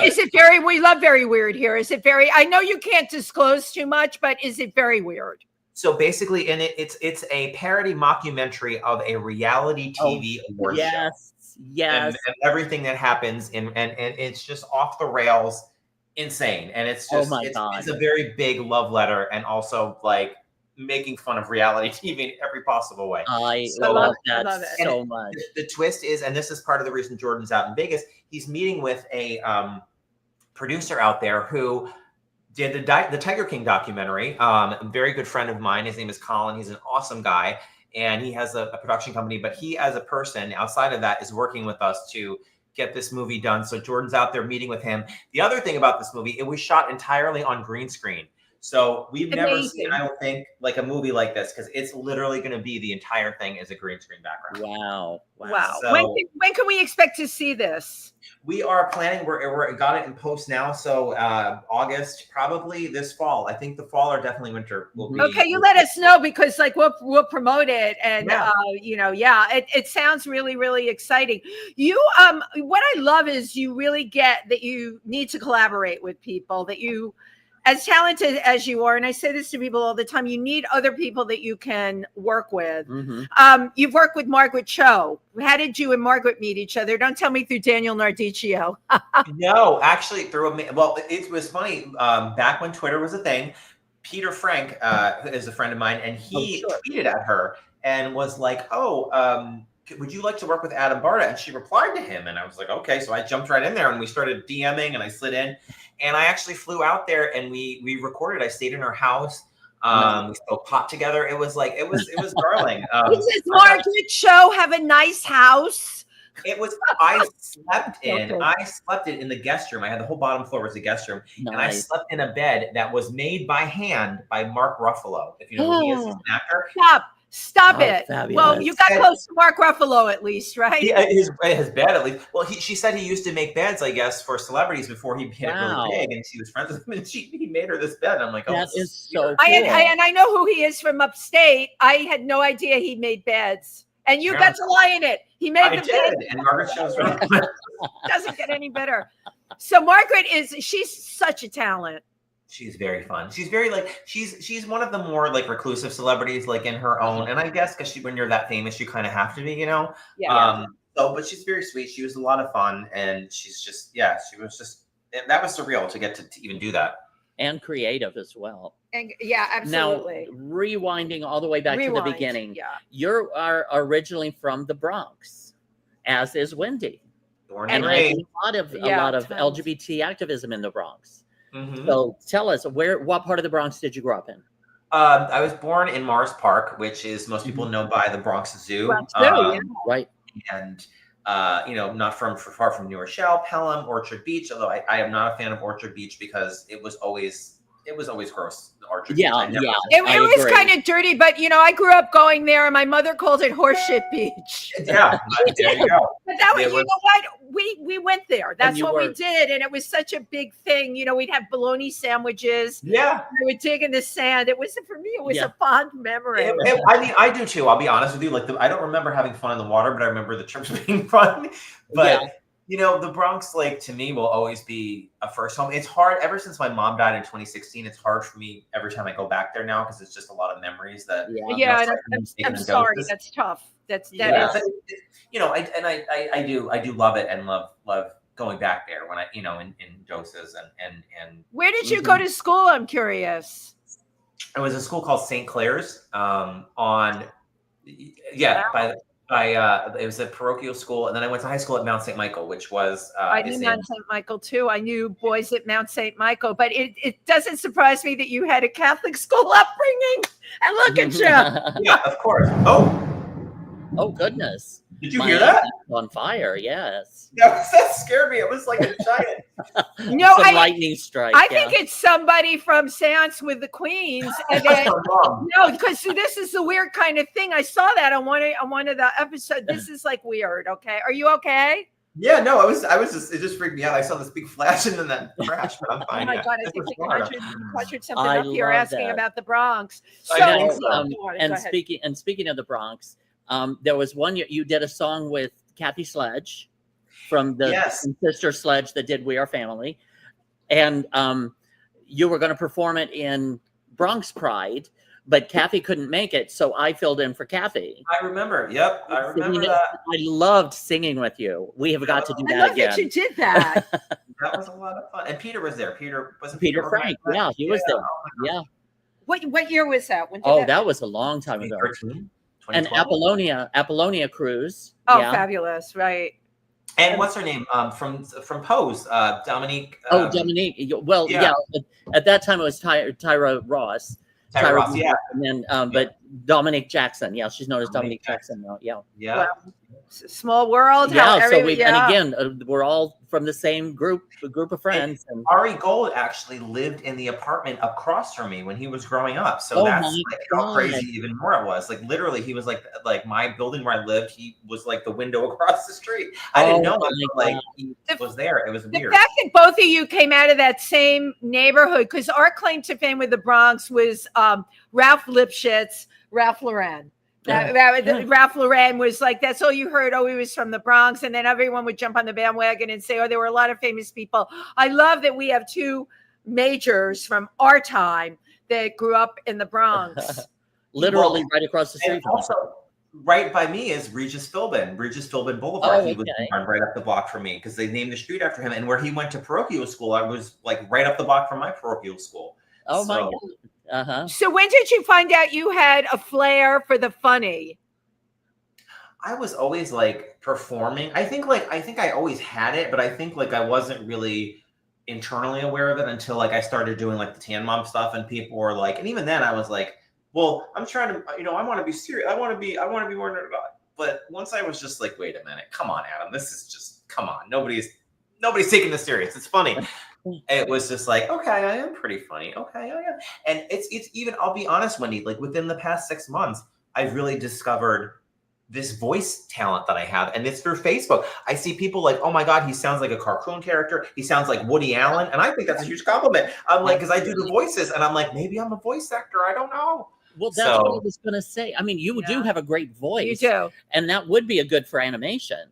Is it very, we love very weird here. Is it very, I know you can't disclose too much, but is it very weird? So basically in it, it's a parody mockumentary of a reality TV award show. Yes. And everything that happens and it's just off the rails, insane. And it's just, it's a very big love letter and also like making fun of reality TV in every possible way. I love that so much. The twist is, and this is part of the reason Jordan's out in Vegas, he's meeting with a producer out there who did the Tiger King documentary. A very good friend of mine. His name is Colin. He's an awesome guy. And he has a production company, but he as a person outside of that is working with us to get this movie done. So Jordan's out there meeting with him. The other thing about this movie, it was shot entirely on green screen. So we've never seen, I don't think, like a movie like this, because it's literally going to be the entire thing is a green screen background. Wow. So, when can we expect to see this? We are planning, we're got it in post now. So August, probably this fall. I think the fall or definitely winter will be. Okay, you let us know because like we'll promote it. And, it sounds really, really exciting. You, what I love is you really get that you need to collaborate with people, that you, as talented as you are, and I say this to people all the time, you need other people that you can work with. You've worked with Margaret Cho. How did you and Margaret meet each other? Don't tell me through Daniel Nardicchio. No, actually it was funny. Back when Twitter was a thing, Peter Frank is a friend of mine, and he tweeted at her and was like, would you like to work with Adam Barta? And she replied to him. And I was like, okay. So I jumped right in there and we started DMing and I slid in. And I actually flew out there and we recorded. I stayed in her house. We spoke pot together. It was darling. Does Margaret Cho have a nice house? It was, I slept in the guest room. I had the whole bottom floor was the guest room. Nice. And I slept in a bed that was made by hand by Mark Ruffalo. If you know who he is, he's an actor. Stop it. Fabulous. Well, you got close to Mark Ruffalo at least, right? Yeah, his bed at least. Well, she said he used to make beds, I guess, for celebrities before he hit it really big, and she was friends with him, and he made her this bed. I'm like, that is so cool. And I know who he is from upstate. I had no idea he made beds. And you got to lie in it. He made the bed. And Margaret shows right. Doesn't get any better. So Margaret she's such a talent. She's very fun. She's very she's one of the more like reclusive celebrities, like in her own. And I guess because when you're that famous, you kind of have to be, you know. Yeah. But she's very sweet. She was a lot of fun, and she's just that was surreal to get to even do that. And creative as well. And absolutely. Now, rewinding all the way back to the beginning. Yeah. You are originally from the Bronx, as is Wendy. Born and raised. a lot of LGBT activism in the Bronx. So tell us, what part of the Bronx did you grow up in? I was born in Mars Park, which is most people know by the Bronx Zoo. Right. And not far from New Rochelle, Pelham, Orchard Beach. Although I am not a fan of Orchard Beach because it was always gross. Orchard Beach. It was kind of dirty, but I grew up going there, and my mother called it horseshit beach. Yeah, there you go. But that was, you know what? We went there. That's what we did, and it was such a big thing. We'd have bologna sandwiches. Yeah, we would dig in the sand. It was for me. It was a fond memory. I do too. I'll be honest with you. I don't remember having fun in the water, but I remember the trips being fun. But the Bronx, to me, will always be a first home. It's hard ever since my mom died in 2016. It's hard for me every time I go back there now because it's just a lot of memories that. I'm sorry. That's tough. I do love it and love going back there when in doses and. Where did you go to school? I'm curious. It was a school called St. Clair's by It was a parochial school, and then I went to high school at Mount St. Michael, which was I knew Mount St. Michael too. I knew boys at Mount St. Michael, but it doesn't surprise me that you had a Catholic school upbringing. And look at you. Yeah, of course. Oh goodness. Did you hear that? On fire, yes. That scared me. It was like a giant No, lightning strike. I think it's somebody from Seance with the Queens. And then, no, because this is the weird kind of thing. I saw that on one of the episodes. This is like weird. Okay, are you okay? Yeah, no, I was just, it just freaked me out. I saw this big flash and then that crash, but I'm fine. Oh my God, I think they conjured something up here asking about the Bronx. So, and speaking of the Bronx, there was one you did a song with Kathy Sledge from the Sister Sledge that did We Are Family, and you were going to perform it in Bronx Pride, but Kathy couldn't make it, so I filled in for Kathy. I remember. Yep, I remember that. I loved singing with you. We have got to do that love again. That you did that. That was a lot of fun. And Peter was there. Peter Frank. Yeah, he was there. Yeah. What year was that? When did that was a long time ago. 2013, and Apollonia Cruise. Oh, fabulous! Right. And what's her name? From Pose, Dominique. Dominique. Well, at that time it was Tyra Ross. Tyra Ross, yeah. And then, but Dominique Jackson. Yeah, she's known as Dominique Jackson now. Yeah. Yeah. Well, small world. Yeah. And again, we're all from the same group of friends. And Ari Gold actually lived in the apartment across from me when he was growing up. So that's like how crazy even more it was. Like literally, he was like my building where I lived. He was like the window across the street. I didn't know like he was there. It was weird. The fact that both of you came out of that same neighborhood, because our claim to fame with the Bronx was Ralph Lipschitz, Ralph Lauren. Ralph Lauren was like, that's all you heard. Oh, he was from the Bronx. And then everyone would jump on the bandwagon and say, oh, there were a lot of famous people. I love that we have two majors from our time that grew up in the Bronx. Literally right across the street. And also, right by me is Regis Philbin Boulevard. He was right up the block from me because they named the street after him. And where he went to parochial school, I was like right up the block from my parochial school. Oh, my God. So when did you find out you had a flair for the funny? I was always like performing. I think I always had it, but I think like I wasn't really internally aware of it until like I started doing like the Tan Mom stuff, and people were like, and even then I was like, well, I'm trying to, I want to be serious. I want to be more nerd about it. But once I was just like, wait a minute, come on, Adam, this is just, come on. Nobody's taking this serious. It's funny. It was just like, okay, I am pretty funny. Okay, I am. And it's even, I'll be honest, Wendy, like within the past 6 months, I've really discovered this voice talent that I have. And it's through Facebook. I see people like, oh my God, he sounds like a cartoon character. He sounds like Woody Allen. And I think that's a huge compliment. I'm like, because I do the voices and I'm like, maybe I'm a voice actor. I don't know. Well, that's what I was going to say. I mean, you do have a great voice. You do. And that would be a good for animation.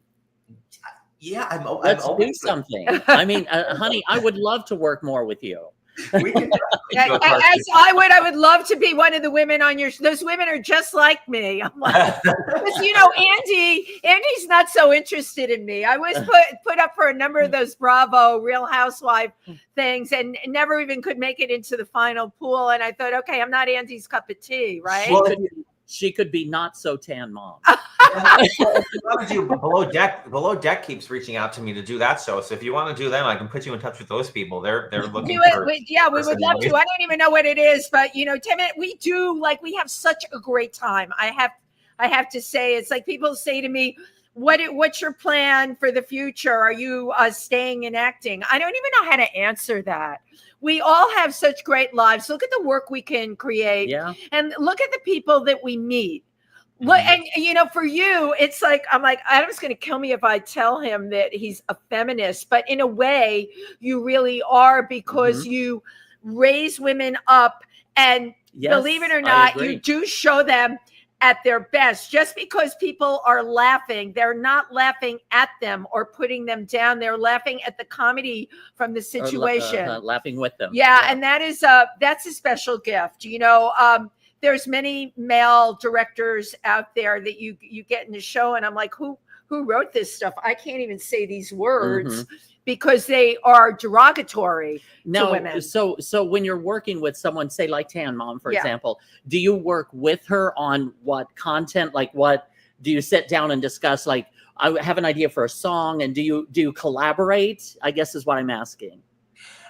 Yeah, Let's do something. I mean, honey, I would love to work more with you. We can as I would love to be one of the women on your. Those women are just like me. I'm like, because Andy's not so interested in me. I was put up for a number of those Bravo Real Housewife things, and never even could make it into the final pool. And I thought, okay, I'm not Andy's cup of tea, right? Well, she could be not so tan mom. Below Deck keeps reaching out to me to do that show. So if you want to do them, I can put you in touch with those people. They're looking for. We would love to. I don't even know what it is, but Tim, we do we have such a great time. I have to say, it's like people say to me, what's your plan for the future? Are you staying in acting? I don't even know how to answer that. We all have such great lives. Look at the work we can create, and look at the people that we meet. And for you, it's like, I'm like, Adam's going to kill me if I tell him that he's a feminist, but in a way you really are, because you raise women up, and believe it or not, you do show them at their best. Just because people are laughing, they're not laughing at them or putting them down. They're laughing at the comedy from the situation. Laughing with them. Yeah. And that's a special gift. There's many male directors out there that you get in the show, and I'm like, who wrote this stuff? I can't even say these words because they are derogatory to women. So when you're working with someone, say like Tan Mom, for example, do you work with her on what content, like what you sit down and discuss, like, I have an idea for a song, and do you collaborate, I guess is what I'm asking.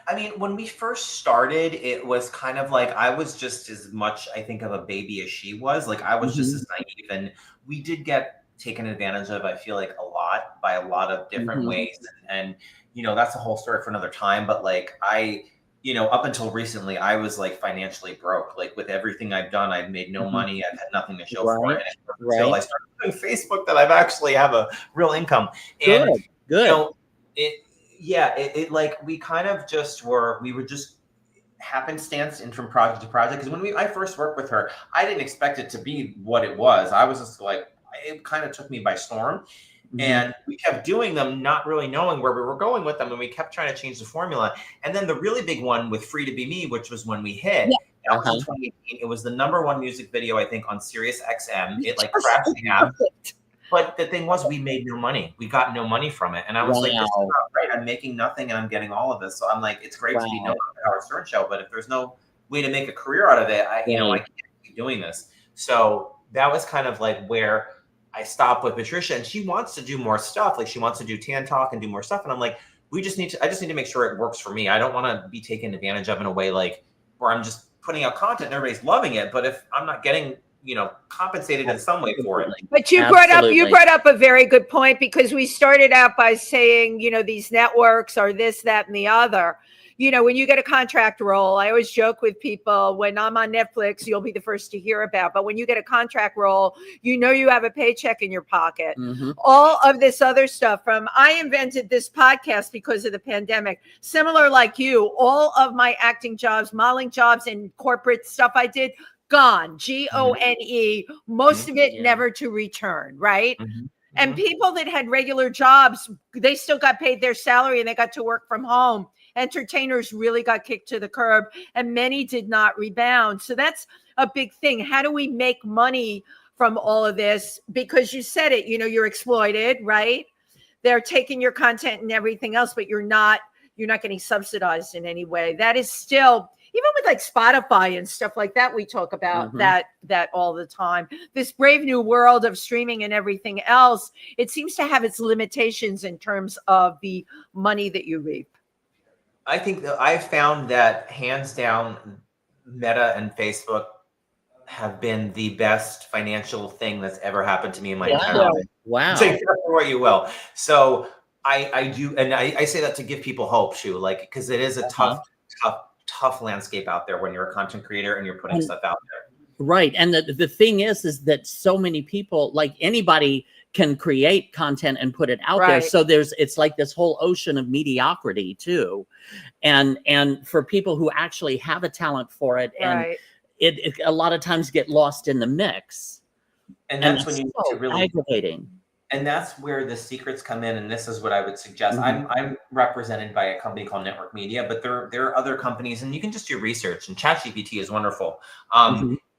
I mean, when we first started, it was kind of like I was just as much, I think, of a baby as she was. Like I was just as naive, and we did get taken advantage of, I feel like, a lot by a lot of different ways. And you know, that's a whole story for another time. But like up until recently, I was like financially broke. Like with everything I've done, I've made no money. I've had nothing to show for it. Until I started doing Facebook, that I've actually have a real income. And Good. You know, it like we kind of just we were just happenstance in from project to project. Because when I first worked with her, I didn't expect it to be what it was. I was just like, it kind of took me by storm. And we kept doing them, not really knowing where we were going with them. And we kept trying to change the formula. And then the really big one with Free to Be Me, which was when we hit, that was in 2018. It was the #1 music video, I think, on Sirius XM. It like crashed the app. But the thing was, we made no money. We got no money from it. And I was like, this is not right. I'm making nothing and I'm getting all of this. So I'm like, it's great to be known on the Howard Stern show, but if there's no way to make a career out of it, I can't keep doing this. So that was kind of like where I stopped with Patricia, and she wants to do more stuff. Like she wants to do Tan Talk and do more stuff. And I'm like, I just need to make sure it works for me. I don't want to be taken advantage of in a way like where I'm just putting out content and everybody's loving it. But if I'm not getting, compensated in some way for it. But you brought up a very good point, because we started out by saying, these networks are this, that, and the other. When you get a contract role, I always joke with people, when I'm on Netflix, you'll be the first to hear about. But when you get a contract role, you have a paycheck in your pocket. All of this other stuff I invented this podcast because of the pandemic. Similar like you, all of my acting jobs, modeling jobs, and corporate stuff I did, gone, GONE, most of it never to return, right? And people that had regular jobs, they still got paid their salary and they got to work from home. Entertainers really got kicked to the curb, and many did not rebound. So that's a big thing. How do we make money from all of this? Because you said it, you're exploited, right? They're taking your content and everything else, but you're not getting subsidized in any way. That is still, even with like Spotify and stuff like that, we talk about that all the time. This brave new world of streaming and everything else, it seems to have its limitations in terms of the money that you reap. I think that I found that hands down, Meta and Facebook have been the best financial thing that's ever happened to me in my entire life. Wow. Take that for what you will. So I do, and I say that to give people hope too, like, because it is a tough landscape out there when you're a content creator and you're putting stuff out there. Right. And the thing is that so many people, like anybody, can create content and put it out there. So it's like this whole ocean of mediocrity too. And for people who actually have a talent for it, and it a lot of times get lost in the mix. And that's when you need to really aggravating. And that's where the secrets come in. And this is what I would suggest. I'm represented by a company called Network Media, but there are other companies, and you can just do research, and ChatGPT is wonderful.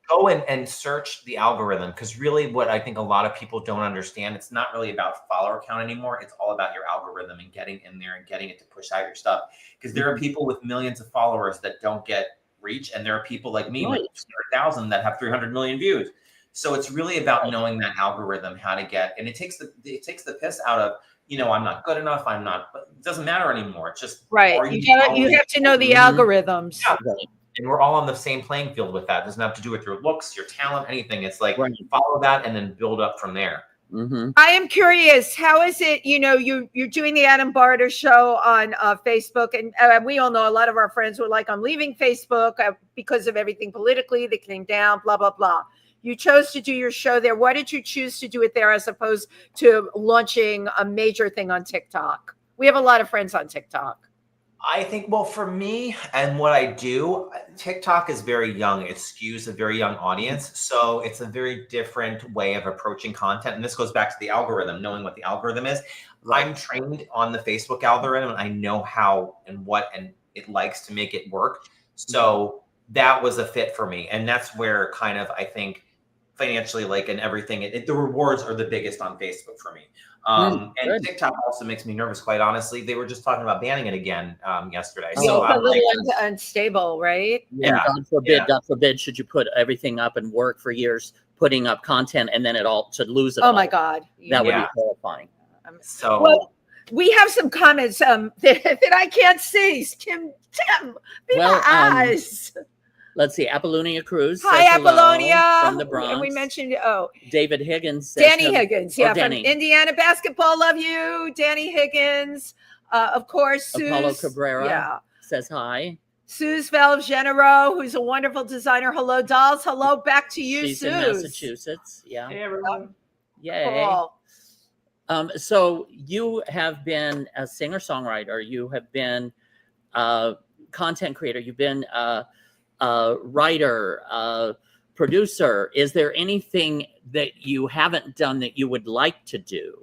Go and search the algorithm, because really what I think a lot of people don't understand, it's not really about follower count anymore. It's all about your algorithm and getting in there and getting it to push out your stuff. Because there are people with millions of followers that don't get reach, and there are people like me with 100,000 that have 300 million views. So it's really about knowing that algorithm, how to get, and it takes the piss out of, I'm not good enough. I'm not, but it doesn't matter anymore. It's just, you have to know the algorithms. Yeah. And we're all on the same playing field with that. It doesn't have to do with your looks, your talent, anything. It's like follow that and then build up from there. I am curious, how is it, you're doing the Adam Barta show on Facebook, and we all know a lot of our friends were like, I'm leaving Facebook because of everything politically that came down, blah, blah, blah. You chose to do your show there. Why did you choose to do it there as opposed to launching a major thing on TikTok? We have a lot of friends on TikTok. I think, well, for me and what I do, TikTok is very young. It skews a very young audience. So it's a very different way of approaching content. And this goes back to the algorithm, knowing what the algorithm is. I'm trained on the Facebook algorithm, and I know how and what and it likes to make it work. So that was a fit for me. And that's where kind of, I think, financially, like, and everything, the rewards are the biggest on Facebook for me. And TikTok also makes me nervous, quite honestly. They were just talking about banning it again yesterday. So it's a little unstable, right? Yeah. And God forbid, should you put everything up and work for years putting up content and then to lose it Oh all. my God. That would Yeah. be horrifying. So Well, we have some comments that I can't see. Tim, be Well, my eyes. Let's see. Apollonia Cruz. Hi, says hello Apollonia. from the Bronx. And we mentioned, David Higgins. Says Danny hello- Higgins. or Yeah, from Danny. Indiana basketball. Love you, Danny Higgins. Of course, Apollo Suze. Cabrera. Yeah. Says hi. Suze Valgenero, who's a wonderful designer. Hello, dolls. Hello, back to you, She's Suze. in Massachusetts. Yeah. hey, everyone. Yay. Cool. So you have been a singer-songwriter. You have been a content creator. You've been a writer, producer. Is there anything that you haven't done that you would like to do?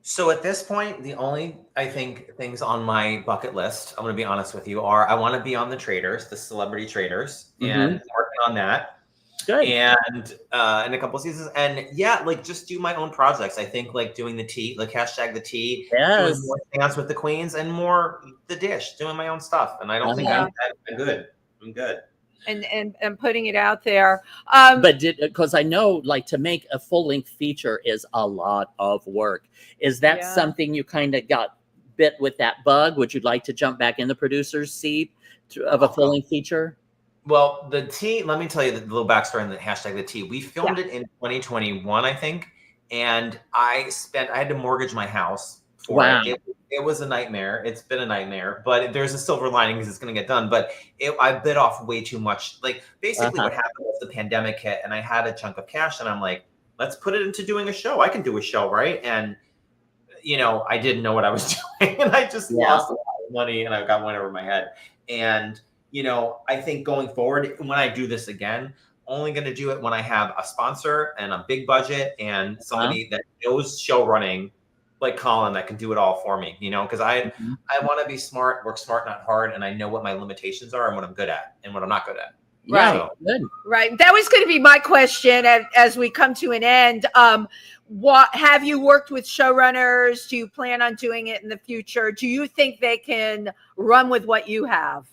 So at this point, the only, I think, things on my bucket list, I'm going to be honest with you, are I want to be on the Traders, the Celebrity Traders, and working on that. Good. And in a couple of seasons, and yeah, like just do my own projects. I think like doing the tea, like hashtag the tea, Yes. doing more Dance with the Queens, and more the dish, doing my own stuff. And I don't think I'm good. I'm good. And putting it out there. But because I know, like, to make a full-length feature is a lot of work. Is that something you kind of got bit with that bug? Would you like to jump back in the producer's seat of a full-length feature? Well, the tea, let me tell you the little backstory on the hashtag the tea. We filmed it in 2021, I think. And I had to mortgage my house for it. It was a nightmare. It's been a nightmare, but there's a silver lining because it's going to get done. But I bit off way too much. Like basically what happened was the pandemic hit and I had a chunk of cash and I'm like, let's put it into doing a show. I can do a show, right? And, you know, I didn't know what I was doing and I just lost a lot of money and I got one over my head. And, you know, I think going forward, when I do this again, only going to do it when I have a sponsor and a big budget and somebody that knows show running, like Colin, that can do it all for me, you know, because I want to be smart, work smart, not hard. And I know what my limitations are and what I'm good at and what I'm not good at. Right. So, Good. Right. That was going to be my question as we come to an end. What have you worked with showrunners? Do you plan on doing it in the future? Do you think they can run with what you have?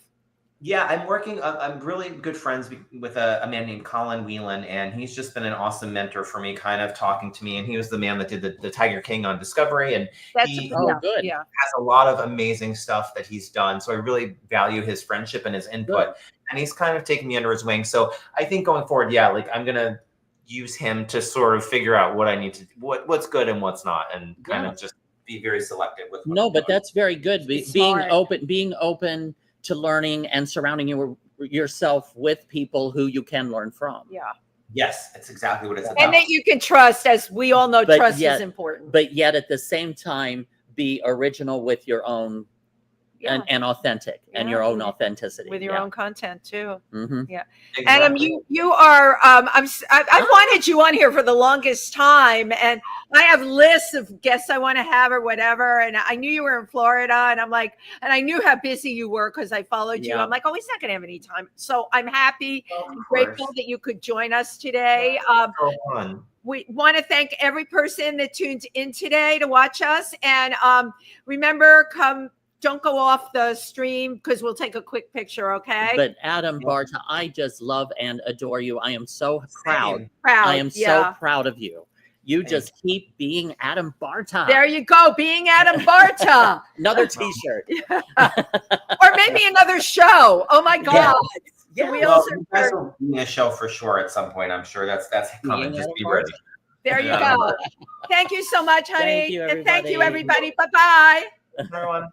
yeah, I'm really good friends with a man named Colin Whelan, and he's just been an awesome mentor for me, kind of talking to me. And he was the man that did the Tiger King on Discovery. And he good. Yeah. has a lot of amazing stuff that he's done. So I really value his friendship and his input. And he's kind of taken me under his wing. So I think going forward, yeah, like I'm going to use him to sort of figure out what I need to, what's good and what's not, and kind of just be very selective with what No, I'm but doing. that's very good. Being open to learning and surrounding yourself with people who you can learn from. Yeah. Yes, it's exactly what it's about. And that you can trust, as we all know, But trust yet- is important. But yet at the same time, be original with your own and authentic and your own authenticity. With your own content too. Mm-hmm. Exactly. Adam, you are. I've wanted you on here for the longest time, and I have lists of guests I want to have or whatever. And I knew you were in Florida, and I'm like, and I knew how busy you were because I followed you. Yeah. I'm like, oh, he's not going to have any time. So I'm happy, and grateful that you could join us today. So fun. We want to thank every person that tuned in today to watch us, and remember, don't go off the stream because we'll take a quick picture, okay? But Adam Barta, I just love and adore you. I am so proud. Proud. I am so proud of you. You just keep being Adam Barta. There you go, being Adam Barta. Another T-shirt. Or maybe another show. Oh my God. Yeah, Wheels you are guys will be in a show for sure at some point. I'm sure that's coming. Just be ready. There you go. Thank you so much, honey. Thank you, And thank you, everybody. everybody. Bye-bye. Everyone.